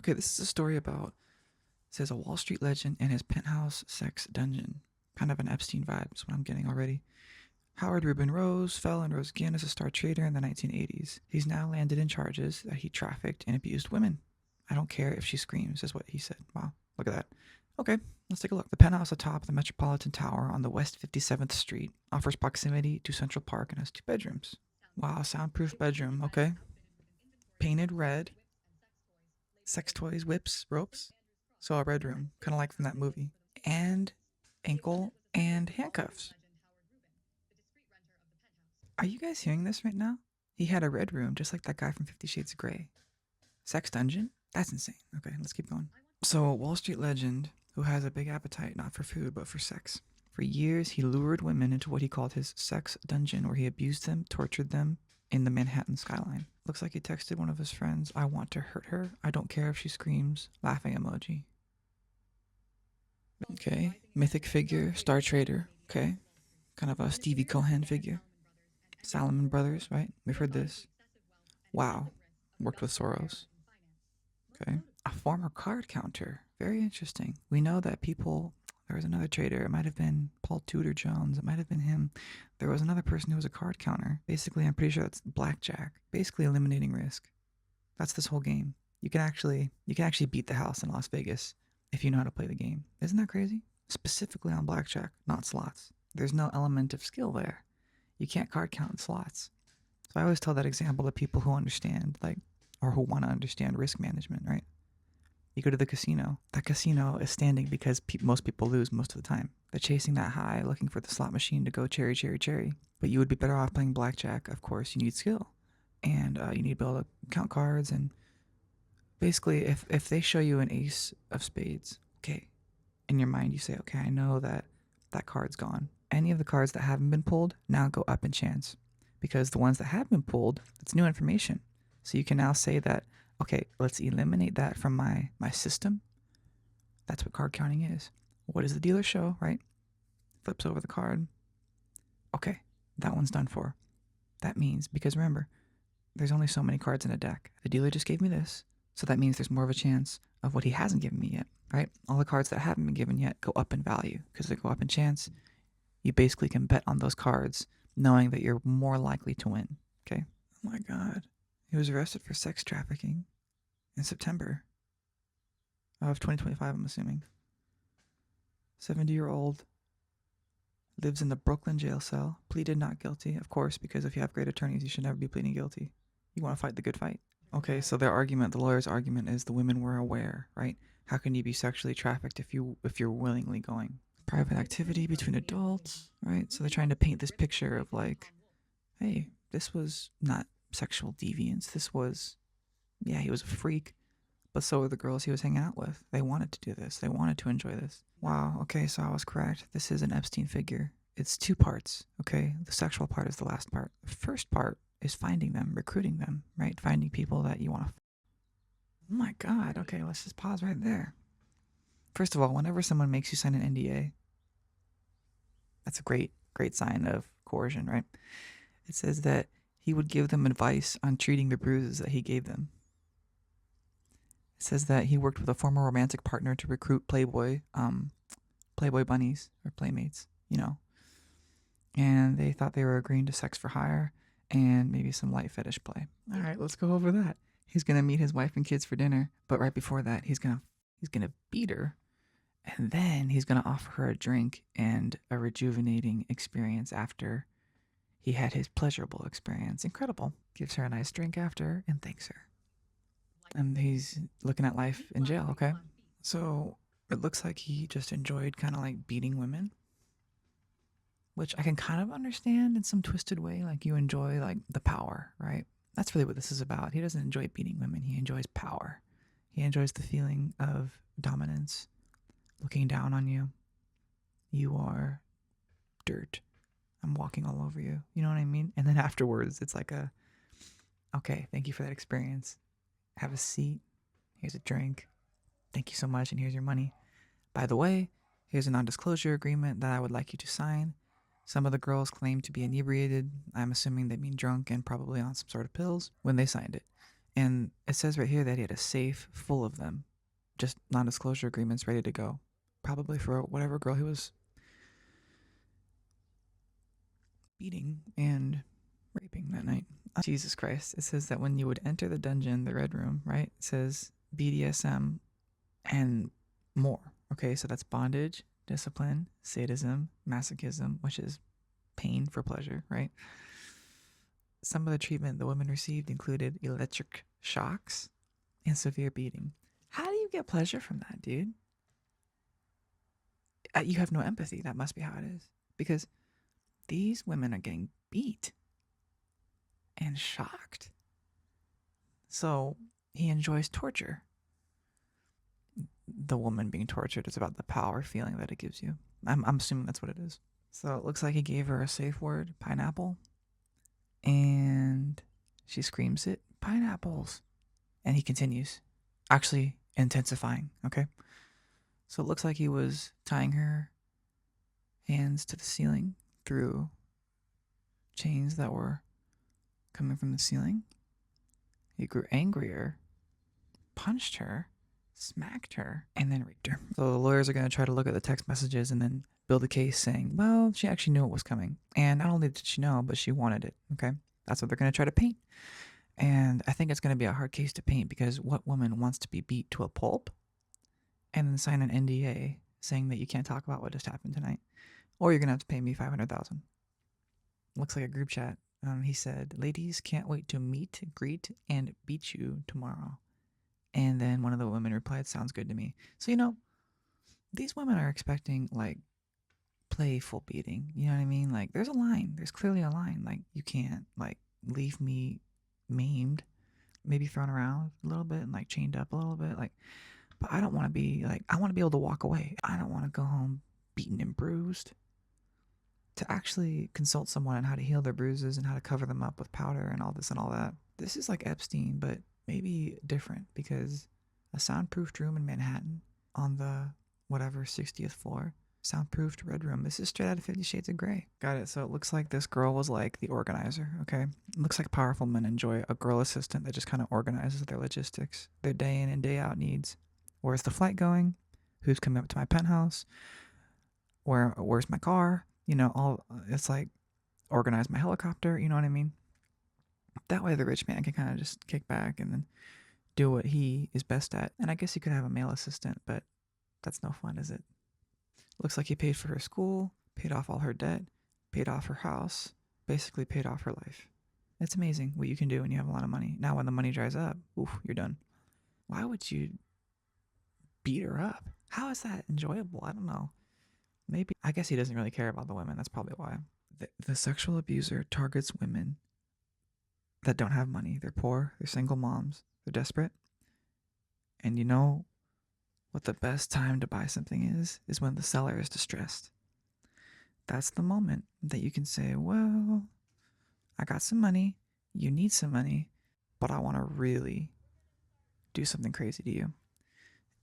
Okay, this is a story about, it says, a Wall Street legend and his penthouse sex dungeon. Kind of an Epstein vibe is what I'm getting already. Howard Reuben Rose fell and rose again as a star trader in the 1980s. He's now landed in charges that he trafficked and abused women. I don't care if she screams, is what he said. Wow, look at that. Okay, let's take a look. The penthouse atop the Metropolitan Tower on the West 57th Street offers proximity to Central Park and has 2 bedrooms. Wow, soundproof bedroom, okay. Painted red, sex toys, whips, ropes. So a red room, kind of like from that movie. And ankle and handcuffs. Are you guys hearing this right now? He had a red room, just like that guy from 50 Shades of Grey. Sex dungeon? That's insane. Okay, let's keep going. So, a Wall Street legend who has a big appetite not for food but for sex. For years, he lured women into what he called his sex dungeon, where he abused them, tortured them in the Manhattan skyline. Looks like he texted one of his friends, "I want to hurt her. I don't care if she screams." Laughing emoji. Okay, mythic figure, Star Trader. Okay, kind of a Stevie Cohen figure. Salomon Brothers, right? We've heard this. Wow, worked with Soros. Okay. A former card counter. Very interesting. We know that people, there was another trader. It might have been Paul Tudor Jones. It might have been him. There was another person who was a card counter. Basically, I'm pretty sure that's blackjack. Basically, eliminating risk. That's this whole game. You can actually beat the house in Las Vegas if you know how to play the game. Isn't that crazy? Specifically on blackjack, not slots. There's no element of skill there. You can't card count in slots. So I always tell that example to people who understand, like, or who want to understand risk management, right? You go to the casino. That casino is standing because most people lose most of the time. They're chasing that high, looking for the slot machine to go cherry, cherry, cherry. But you would be better off playing blackjack. Of course, you need skill. And you need to be able to count cards. And basically, if they show you an ace of spades, okay, in your mind, you say, okay, I know that that card's gone. Any of the cards that haven't been pulled now go up in chance because the ones that have been pulled, it's new information. So you can now say that, okay, let's eliminate that from my system. That's what card counting is. What does the dealer show, right? Flips over the card. Okay, that one's done for. That means, because remember, there's only so many cards in a deck. The dealer just gave me this, so that means there's more of a chance of what he hasn't given me yet, right? All the cards that haven't been given yet go up in value because they go up in chance. You basically can bet on those cards knowing that you're more likely to win, okay? Oh my God. He was arrested for sex trafficking in September of 2025, I'm assuming. 70-year-old lives in the Brooklyn jail cell, pleaded not guilty, of course, because if you have great attorneys, you should never be pleading guilty. You want to fight the good fight. Okay, so their argument, the lawyer's argument, is the women were aware, right? How can you be sexually trafficked if you're willingly going? Private activity between adults, right? So they're trying to paint this picture of like, hey, this was not sexual deviance. This was, yeah, he was a freak, but so were the girls he was hanging out with. They wanted to do this. They wanted to enjoy this. Wow. Okay, so I was correct. This is an Epstein figure. It's 2 parts. Okay, the sexual part is the last part. The first part is finding them, recruiting them, right? Finding people that you want to. Oh my God. Okay, let's just pause right there. First of all, whenever someone makes you sign an NDA, that's a great sign of coercion, right? It says that he would give them advice on treating the bruises that he gave them. It says that he worked with a former romantic partner to recruit Playboy bunnies or playmates, and they thought they were agreeing to sex for hire and maybe some light fetish play. All right, let's go over that. He's gonna meet his wife and kids for dinner, but right before that, he's gonna beat her, and then he's gonna offer her a drink and a rejuvenating experience after he had his pleasurable experience. Incredible. Gives her a nice drink after and thanks her. And he's looking at life in jail, okay? So it looks like he just enjoyed kind of like beating women, which I can kind of understand in some twisted way. Like you enjoy like the power, right? That's really what this is about. He doesn't enjoy beating women. He enjoys power. He enjoys the feeling of dominance, looking down on you. You are dirt. I'm walking all over you. You know what I mean? And then afterwards, it's like okay, thank you for that experience. Have a seat. Here's a drink. Thank you so much, and here's your money. By the way, here's a non-disclosure agreement that I would like you to sign. Some of the girls claim to be inebriated. I'm assuming they mean drunk and probably on some sort of pills when they signed it. And it says right here that he had a safe full of them, just non-disclosure agreements ready to go, probably for whatever girl he was beating and raping that night. Jesus Christ. It says that when you would enter the dungeon, the red room, right? It says BDSM and more. Okay, so that's bondage, discipline, sadism, masochism, which is pain for pleasure, right? Some of the treatment the women received included electric shocks and severe beating. How do you get pleasure from that, dude? You have no empathy. That must be how it is. Because these women are getting beat and shocked. So he enjoys torture. The woman being tortured is about the power feeling that it gives you. I'm assuming that's what it is. So it looks like he gave her a safe word, pineapple. And she screams it, pineapples. And he continues, actually intensifying, okay? So it looks like he was tying her hands to the ceiling through chains that were coming from the ceiling. He grew angrier, punched her, smacked her, and then raped her. So the lawyers are going to try to look at the text messages and then build a case saying, well, she actually knew it was coming. And not only did she know, but she wanted it, okay? That's what they're going to try to paint. And I think it's going to be a hard case to paint because what woman wants to be beat to a pulp and then sign an NDA saying that you can't talk about what just happened tonight, or you're going to have to pay me $500,000. Looks like a group chat. He said, ladies can't wait to meet, greet, and beat you tomorrow. And then one of the women replied, sounds good to me. So, you know, these women are expecting like playful beating. You know what I mean? Like there's a line. There's clearly a line. Like you can't like leave me maimed, maybe thrown around a little bit and like chained up a little bit. Like, but I don't want to be like, I want to be able to walk away. I don't want to go home beaten and bruised. To actually consult someone on how to heal their bruises and how to cover them up with powder and all this and all that. This is like Epstein, but maybe different because a soundproofed room in Manhattan on the whatever 60th floor, soundproofed red room. This is straight out of 50 Shades of Grey. Got it. So it looks like this girl was like the organizer, okay? It looks like powerful men enjoy a girl assistant that just kind of organizes their logistics, their day in and day out needs. Where's the flight going? Who's coming up to my penthouse? Where's my car? You know, all it's like organize my helicopter, you know what I mean? That way the rich man can kind of just kick back and then do what he is best at. And I guess you could have a male assistant, but that's no fun, is it? Looks like he paid for her school, paid off all her debt, paid off her house, basically paid off her life. It's amazing what you can do when you have a lot of money. Now when the money dries up, oof, you're done. Why would you beat her up? How is that enjoyable? I don't know. Maybe, I guess he doesn't really care about the women. That's probably why. The sexual abuser targets women that don't have money. They're poor. They're single moms. They're desperate. And you know what the best time to buy something is when the seller is distressed. That's the moment that you can say, well, I got some money. You need some money, but I want to really do something crazy to you.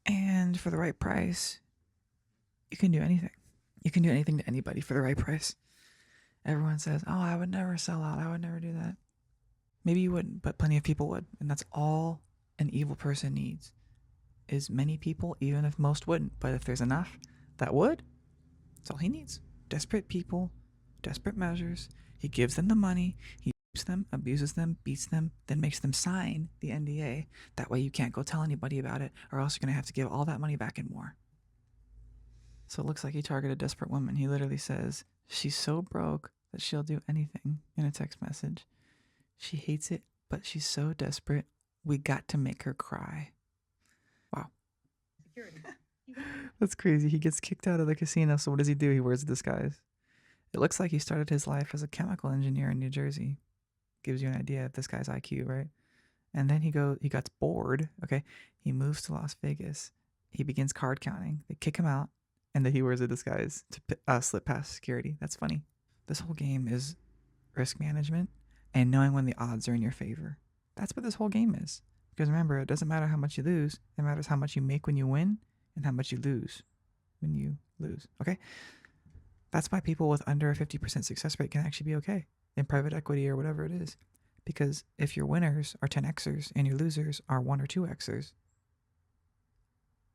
And for the right price, you can do anything. You can do anything to anybody for the right price. Everyone says, oh, I would never sell out. I would never do that. Maybe you wouldn't, but plenty of people would. And that's all an evil person needs, is many people, even if most wouldn't. But if there's enough that would, that's all he needs. Desperate people, desperate measures. He gives them the money. He rapes them, abuses them, beats them, then makes them sign the NDA. That way you can't go tell anybody about it, or else you're going to have to give all that money back and more. So it looks like he targeted a desperate woman. He literally says, she's so broke that she'll do anything in a text message. She hates it, but she's so desperate, we got to make her cry. Wow. That's crazy. He gets kicked out of the casino, so what does he do? He wears a disguise. It looks like he started his life as a chemical engineer in New Jersey. Gives you an idea of this guy's IQ, right? And then he gets bored, okay? He moves to Las Vegas. He begins card counting. They kick him out, and then he wears a disguise to slip past security. That's funny. This whole game is risk management and knowing when the odds are in your favor. That's what this whole game is. Because remember, it doesn't matter how much you lose. It matters how much you make when you win and how much you lose when you lose. Okay? That's why people with under a 50% success rate can actually be okay in private equity or whatever it is. Because if your winners are 10xers and your losers are 1 or 2xers,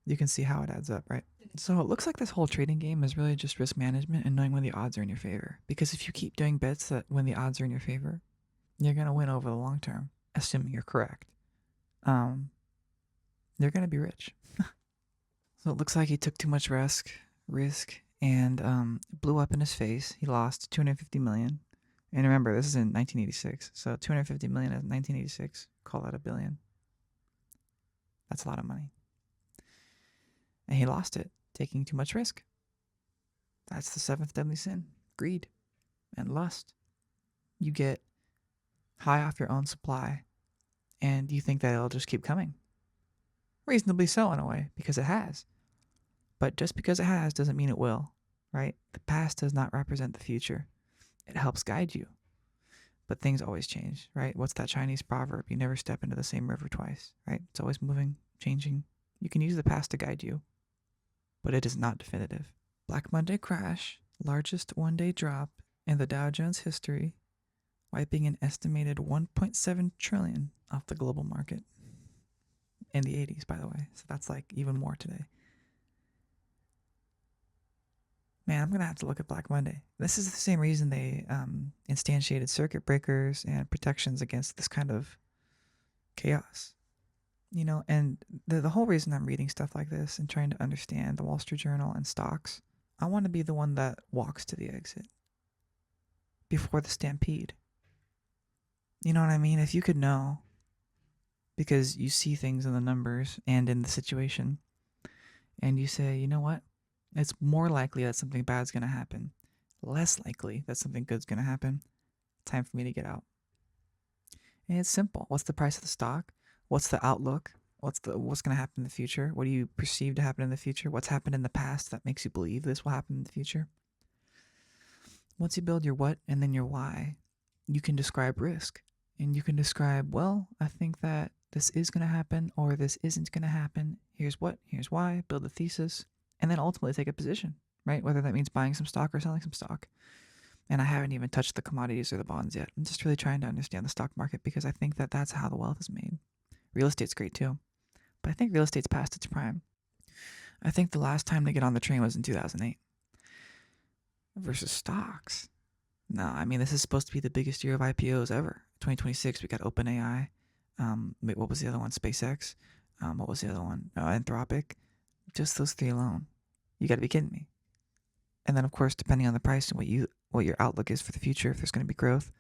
you can see how it adds up, right? So it looks like this whole trading game is really just risk management and knowing when the odds are in your favor. Because if you keep doing bets that when the odds are in your favor, you're going to win over the long term, assuming you're correct. You're going to be rich. So it looks like he took too much risk, and blew up in his face. He lost 250 million. And remember, this is in 1986. So 250 million in 1986, call that $1 billion. That's a lot of money. And he lost it, taking too much risk. That's the seventh deadly sin, greed and lust. You get high off your own supply, and you think that it'll just keep coming. Reasonably so, in a way, because it has. But just because it has doesn't mean it will, right? The past does not represent the future. It helps guide you. But things always change, right? What's that Chinese proverb? You never step into the same river twice, right? It's always moving, changing. You can use the past to guide you, but it is not definitive. Black Monday crash, largest one-day drop in the Dow Jones history, wiping an estimated 1.7 trillion off the global market. In the 80s, by the way. So that's like even more today. Man, I'm going to have to look at Black Monday. This is the same reason they instantiated circuit breakers and protections against this kind of chaos. You know, and the whole reason I'm reading stuff like this and trying to understand the Wall Street Journal and stocks, I want to be the one that walks to the exit before the stampede. You know what I mean? If you could know, because you see things in the numbers and in the situation, and you say, you know what? It's more likely that something bad's going to happen, less likely that something good's going to happen. Time for me to get out. And it's simple. What's the price of the stock? What's the outlook? What's going to happen in the future? What do you perceive to happen in the future? What's happened in the past that makes you believe this will happen in the future? Once you build your what and then your why, you can describe risk. And you can describe, well, I think that this is going to happen or this isn't going to happen. Here's what, here's why, build a thesis, and then ultimately take a position, right? Whether that means buying some stock or selling some stock. And I haven't even touched the commodities or the bonds yet. I'm just really trying to understand the stock market because I think that that's how the wealth is made. Real estate's great too, but I think real estate's past its prime. I think the last time to get on the train was in 2008 versus stocks. No, I mean, this is supposed to be the biggest year of IPOs ever. 2026, we got OpenAI. Wait, what was the other one? SpaceX. What was the other one? Anthropic. Just those three alone. You got to be kidding me. And then, of course, depending on the price and what your outlook is for the future, if there's going to be growth,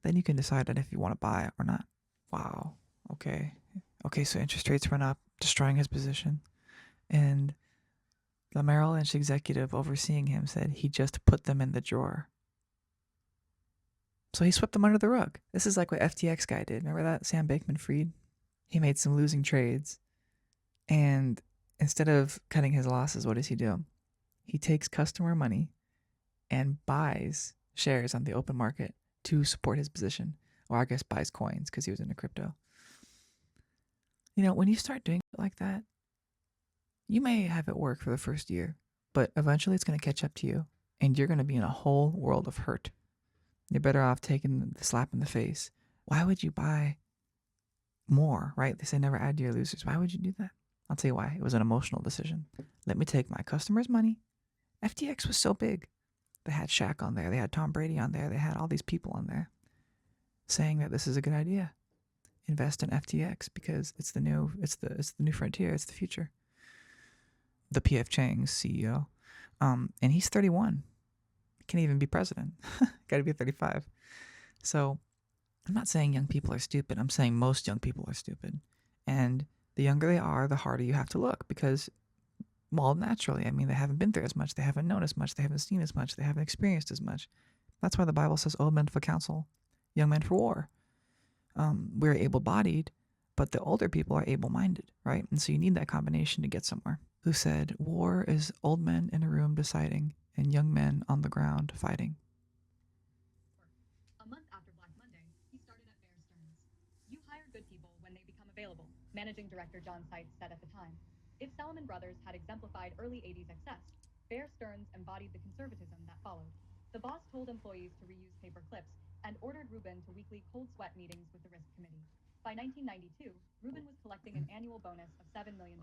then you can decide on if you want to buy or not. Wow. Okay. So interest rates went up, destroying his position. And the Merrill Lynch executive overseeing him said he just put them in the drawer. So he swept them under the rug. This is like what FTX guy did. Remember that? Sam Bankman-Fried? He made some losing trades. And instead of cutting his losses, what does he do? He takes customer money and buys shares on the open market to support his position. Or I guess buys coins because he was into crypto. You know, when you start doing it like that, you may have it work for the first year, but eventually it's going to catch up to you and you're going to be in a whole world of hurt. You're better off taking the slap in the face. Why would you buy more, right? They say never add to your losers. Why would you do that? I'll tell you why. It was an emotional decision. Let me take my customers' money. FTX was so big. They had Shaq on there. They had Tom Brady on there. They had all these people on there saying that this is a good idea. Invest in FTX because it's the new frontier. It's the future. The PF Chang's CEO, and he's 31. Can't even be president. Got to be 35. So I'm not saying young people are stupid. I'm saying most young people are stupid. And the younger they are, the harder you have to look because, well, naturally, I mean, they haven't been through as much. They haven't known as much. They haven't seen as much. They haven't experienced as much. That's why the Bible says old men for counsel, young men for war. We're able-bodied, but the older people are able-minded, right? And so you need that combination to get somewhere. Who said, war is old men in a room deciding and young men on the ground fighting. A month after Black Monday, he started at Bear Stearns. You hire good people when they become available, Managing Director John Seitz said at the time. If Salomon Brothers had exemplified early 80s excess, Bear Stearns embodied the conservatism that followed. The boss told employees to reuse paper clips and ordered Rubin to weekly cold sweat meetings with the Risk Committee. By 1992, Rubin was collecting an annual bonus of $7 million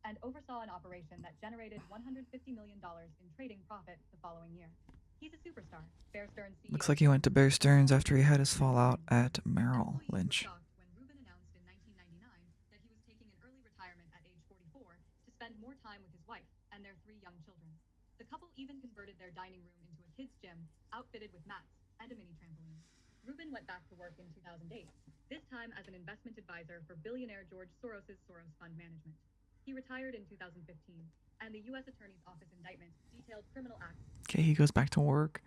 and oversaw an operation that generated $150 million in trading profit the following year. He's a superstar. Bear Stearns CEO Looks like he went to Bear Stearns after he had his fallout at Merrill Employees were Lynch. shocked when Rubin announced in 1999 that he was taking an early retirement at age 44 to spend more time with his wife and their 3 young children. The couple even converted their dining room into a kids' gym outfitted with mats and a mini trampoline. Rubin went back to work in 2008, this time as an investment advisor for billionaire George Soros's Soros Fund Management. He retired in 2015, and the U.S. Attorney's Office indictment detailed criminal acts. Okay, he goes back to work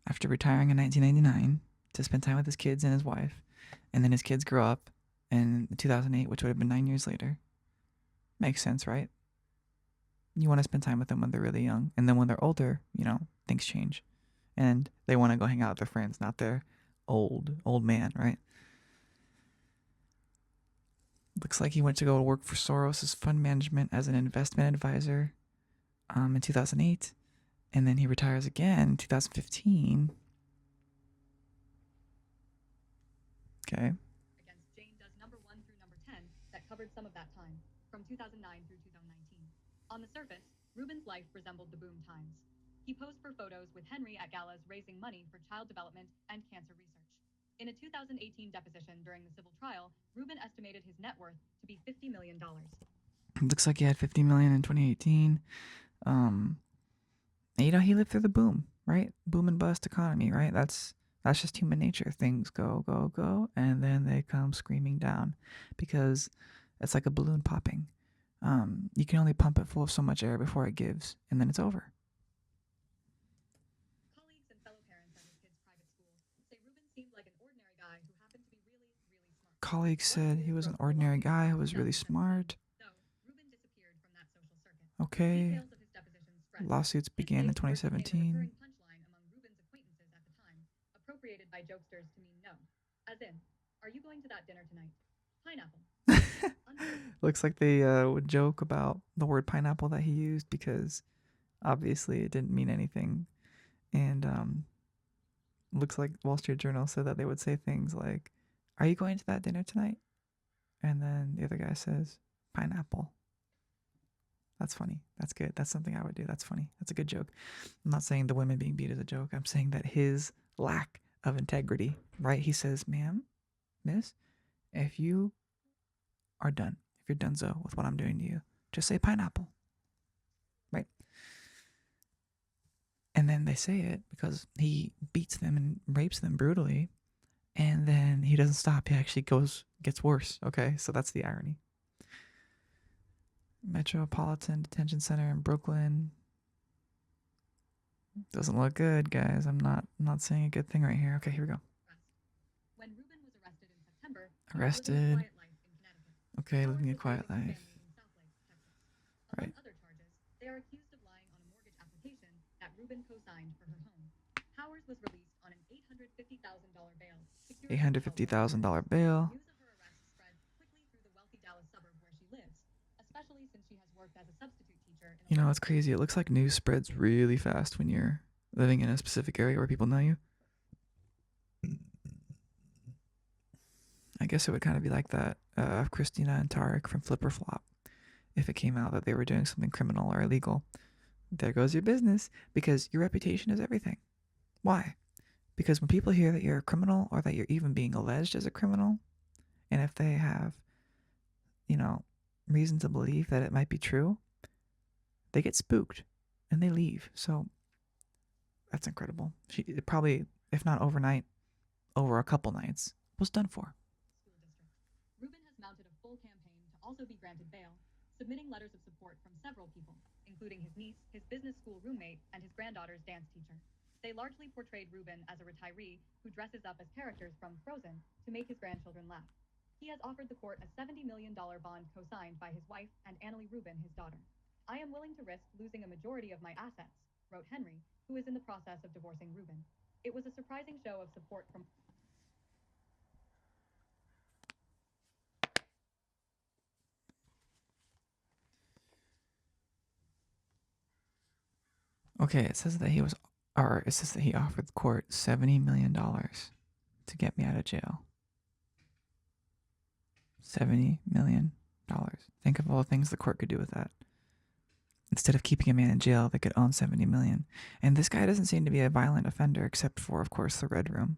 after retiring in 1999 to spend time with his kids and his wife. And then his kids grow up in 2008, which would have been 9 years later. Makes sense, right? You want to spend time with them when they're really young. And then when they're older, things change. And they want to go hang out with their friends, not their old man, right? Looks like he went to go work for Soros's fund management as an investment advisor in 2008. And then he retires again in 2015. Okay. Against Jane Doe's number 1 through number 10 that covered some of that time, from 2009 through 2019. On the surface, Rubin's life resembled the boom times. He posed for photos with Henry at galas raising money for child development and cancer research. In a 2018 deposition during the civil trial, Rubin estimated his net worth to be $50 million. Looks like he had $50 million in 2018. He lived through the boom, right? Boom and bust economy, right? That's just human nature. Things go, and then they come screaming down because it's like a balloon popping. You can only pump it full of so much air before it gives, and then it's over. Colleagues and fellow parents at his kids' private school say Rubin seemed like an ordinary guy who happened to be really, really smart. Colleagues said he was an ordinary guy who was really smart. So, Rubin disappeared from that social circuit. Okay. Details of his deposition spread. Lawsuits began in 2017. Recurring punchline among Rubin's acquaintances at the time, appropriated by jokesters to mean no. As in, are you going to that dinner tonight? Pineapple. Looks like they would joke about the word pineapple that he used because obviously it didn't mean anything. And looks like Wall Street Journal said that they would say things like, are you going to that dinner tonight? And then the other guy says, pineapple. That's funny. That's good. That's something I would do. That's funny. That's a good joke. I'm not saying the women being beat is a joke. I'm saying that his lack of integrity, right? He says, ma'am, miss, if you are done, if you're donezo with what I'm doing to you, just say pineapple, right? And then they say it because he beats them and rapes them brutally. And then he doesn't stop. He actually gets worse. Okay, so that's the irony. Metropolitan Detention Center in Brooklyn. Doesn't look good, guys. I'm not saying a good thing right here. Okay, here we go. When Rubin was arrested in September, Arrested. Okay, Howard living a was quiet raising his life. family in Southlake, Texas. Among Right. other charges, they are accused of lying on a mortgage application that Rubin co-signed for her home. Howard was released on an $850,000 bail. $850,000 bail. News of her arrest spread quickly through the wealthy Dallas suburb where she lives, especially since she has worked as a substitute teacher. It's crazy. It looks like news spreads really fast when you're living in a specific area where people know you. I guess it would kind of be like that of Christina and Tarek from Flip or Flop. If it came out that they were doing something criminal or illegal, there goes your business, because your reputation is everything. Why? Because when people hear that you're a criminal or that you're even being alleged as a criminal, and if they have, reason to believe that it might be true, they get spooked and they leave. So that's incredible. She probably, if not overnight, over a couple nights, was done for. School district. Rubin has mounted a full campaign to also be granted bail, submitting letters of support from several people, including his niece, his business school roommate, and his granddaughter's dance teacher. They largely portrayed Rubin as a retiree who dresses up as characters from Frozen to make his grandchildren laugh. He has offered the court a $70 million bond co-signed by his wife and Annalie Rubin, his daughter. I am willing to risk losing a majority of my assets, wrote Henry, who is in the process of divorcing Rubin. It was a surprising show of support from... Okay, it says that he offered the court $70 million to get me out of jail. $70 million. Think of all the things the court could do with that. Instead of keeping a man in jail, they could own 70 million. And this guy doesn't seem to be a violent offender, except for, of course, the Red Room.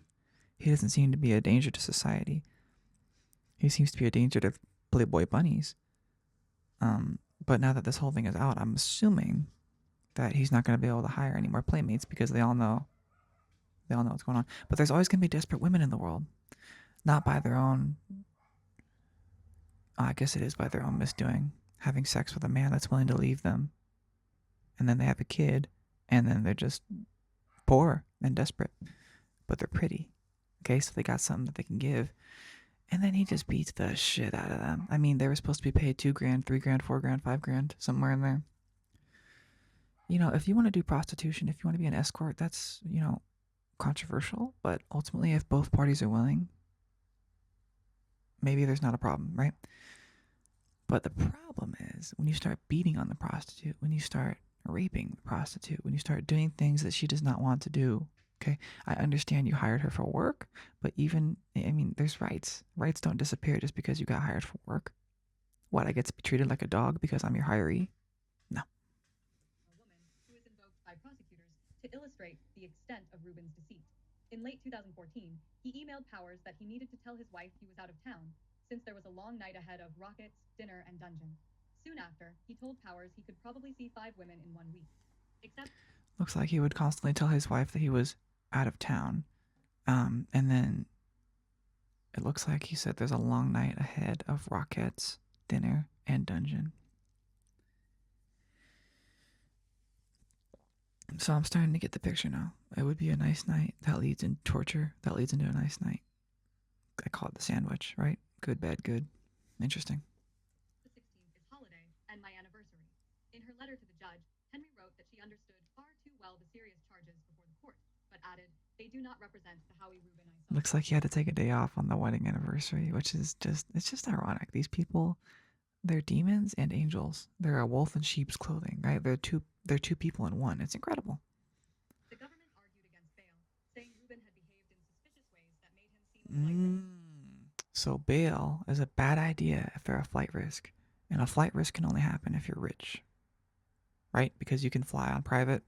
He doesn't seem to be a danger to society. He seems to be a danger to Playboy bunnies. But now that this whole thing is out, I'm assuming that he's not going to be able to hire any more playmates because they all know what's going on. But there's always going to be desperate women in the world, not by their own. I guess it is by their own misdoing, having sex with a man that's willing to leave them, and then they have a kid, and then they're just poor and desperate, but they're pretty. Okay, so they got something that they can give. And then he just beats the shit out of them. I mean, they were supposed to be paid $2,000, $3,000, $4,000, $5,000, somewhere in there. You know, if you want to do prostitution, if you want to be an escort, that's, controversial. But ultimately, if both parties are willing, maybe there's not a problem, right? But the problem is when you start beating on the prostitute, when you start raping the prostitute, when you start doing things that she does not want to do. Okay, I understand you hired her for work, but there's rights. Rights don't disappear just because you got hired for work. What, I get to be treated like a dog because I'm your hiree? No. A woman who is invoked by prosecutors to illustrate the extent of Rubin's deceit. In late 2014, he emailed Powers that he needed to tell his wife he was out of town, since there was a long night ahead of rockets, dinner, and dungeon. Soon after, he told Powers he could probably see 5 women in 1 week. Except, looks like he would constantly tell his wife that he was out of town. And then it looks like he said there's a long night ahead of rockets, dinner, and dungeon. So I'm starting to get the picture now. It would be a nice night. That leads into torture. That leads into a nice night. I call it the sandwich, right? Good, bad, good. Interesting. the 16th is holiday and my anniversary. In her letter to the judge, Henry wrote that she understood far too well the serious charges before the court, but added, they do not represent the Howie Rubin I saw. Looks like he had to take a day off on the wedding anniversary, which is it's just ironic. These people, they're demons and angels. They're a wolf in sheep's clothing, right? They're two people in one. It's incredible. The government argued against bail, saying Rubin had behaved in suspicious ways that made him seem a flight risk. So bail is a bad idea if they're a flight risk. And a flight risk can only happen if you're rich, right? Because you can fly on private.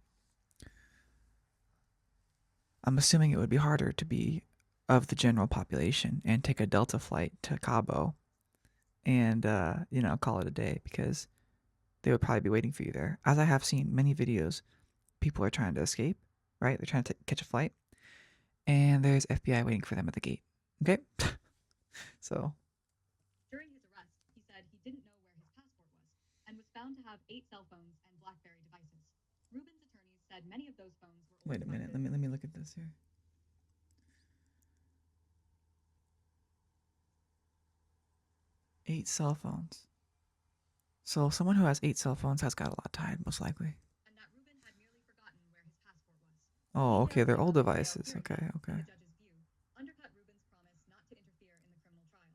I'm assuming it would be harder to be of the general population and take a Delta flight to Cabo and, call it a day, because they would probably be waiting for you there. As I have seen many videos, people are trying to escape, right? They're trying to catch a flight, and there's FBI waiting for them at the gate. Okay? So. During his arrest, he said he didn't know where his passport was and was found to have 8 cell phones and BlackBerry devices. Rubin's attorneys said many of those phones were. Wait a minute. Let me look at this here. Eight cell phones. So someone who has 8 cell phones has got a lot tied, most likely. And that Rubin had merely forgotten where his passport was. Oh, okay. They're old devices. Okay. In the judge's view, undercut Rubin's promise not to interfere in the criminal trial.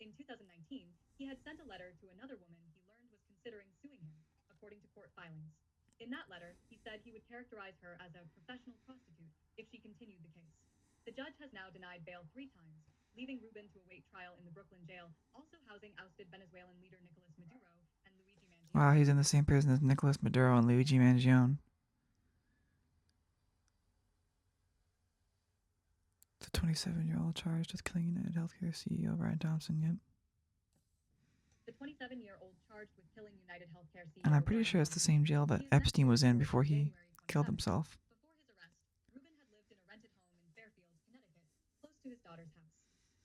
In 2019, he had sent a letter to another woman he learned was considering suing him, according to court filings. In that letter, he said he would characterize her as a professional prostitute if she continued the case. The judge has now denied bail 3 times, leaving Rubin to await trial in the Brooklyn jail, also housing ousted Venezuelan leader Nicolas Maduro and Luigi Mangione. Wow, he's in the same prison as Nicolas Maduro and Luigi Mangione. The 27-year-old charged with killing United Healthcare CEO Brian Thompson. Yep. The 27-year-old charged with killing United Healthcare CEO. And I'm pretty sure it's the same jail that Epstein was in before he killed himself. Before his arrest, Rubin had lived in a rented home in Fairfield, Connecticut, close to his daughter's house.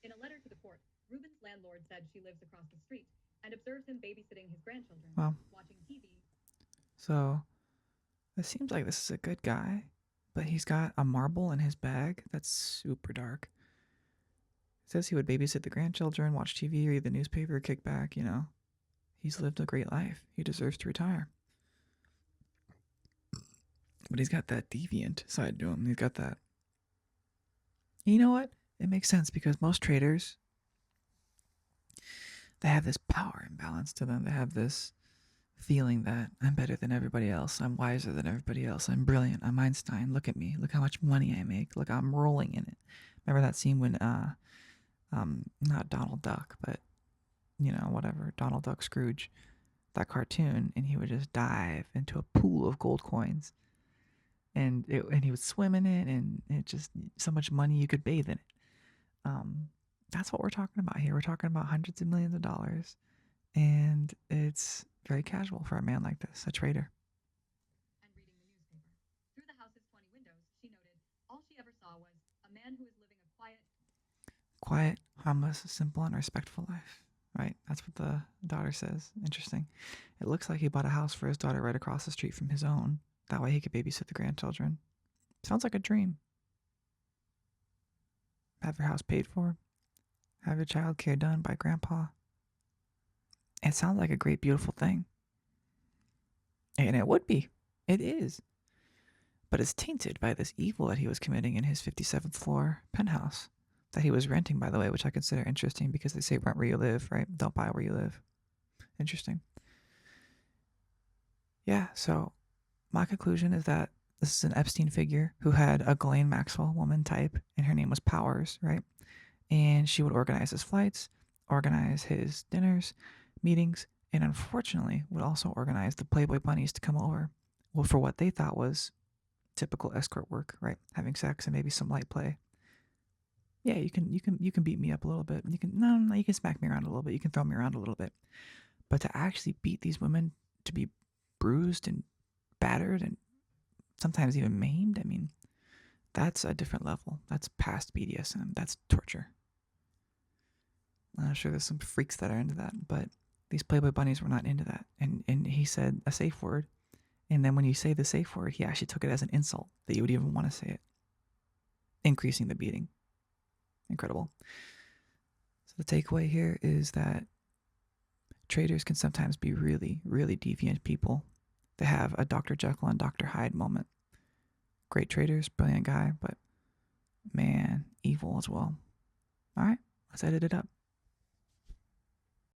In a letter to the court, Rubin's landlord said she lives across the street and observes him babysitting his grandchildren, watching TV. So, it seems like this is a good guy, but he's got a marble in his bag that's super dark. It says he would babysit the grandchildren, watch TV, read the newspaper, kick back, He's lived a great life. He deserves to retire. But he's got that deviant side to him. He's got that. You know what? It makes sense because most traders, they have this power imbalance to them. They have this feeling that I'm better than everybody else. I'm wiser than everybody else. I'm brilliant. I'm Einstein. Look at me. Look how much money I make. Look, I'm rolling in it. Remember that scene when not Donald Duck, but whatever, Donald Duck Scrooge, that cartoon, and he would just dive into a pool of gold coins, and he would swim in it, and it just so much money you could bathe in it. That's what we're talking about here. We're talking about hundreds of millions of dollars, and it's very casual for a man like this, a trader. And reading the newspaper. Through the house's 20 windows, she noted, all she ever saw was a man who was living a quiet, harmless, simple, and respectful life. Right? That's what the daughter says. Interesting. It looks like he bought a house for his daughter right across the street from his own. That way he could babysit the grandchildren. Sounds like a dream. Have your house paid for. Have your child care done by grandpa. It sounds like a great, beautiful thing. And it would be. It is. But it's tainted by this evil that he was committing in his 57th floor penthouse that he was renting, by the way, which I consider interesting because they say rent where you live, right? Don't buy where you live. Interesting. Yeah, so my conclusion is that this is an Epstein figure who had a Ghislaine Maxwell woman type, and her name was Powers, right? And she would organize his flights, organize his dinners, meetings, and unfortunately would also organize the Playboy bunnies to come over. Well, for what they thought was typical escort work, right? Having sex and maybe some light play. Yeah, you can beat me up a little bit. You can smack me around a little bit. You can throw me around a little bit. But to actually beat these women to be bruised and battered and sometimes even maimed, I mean, that's a different level. That's past BDSM. That's torture. I'm sure there's some freaks that are into that, but these Playboy bunnies were not into that. And he said a safe word. And then when you say the safe word, he actually took it as an insult that you would even want to say it, increasing the beating. Incredible. So the takeaway here is that traders can sometimes be really, really deviant people. They have a Dr. Jekyll and Dr. Hyde moment. Great traders, brilliant guy, but man, evil as well. All right, let's edit it up.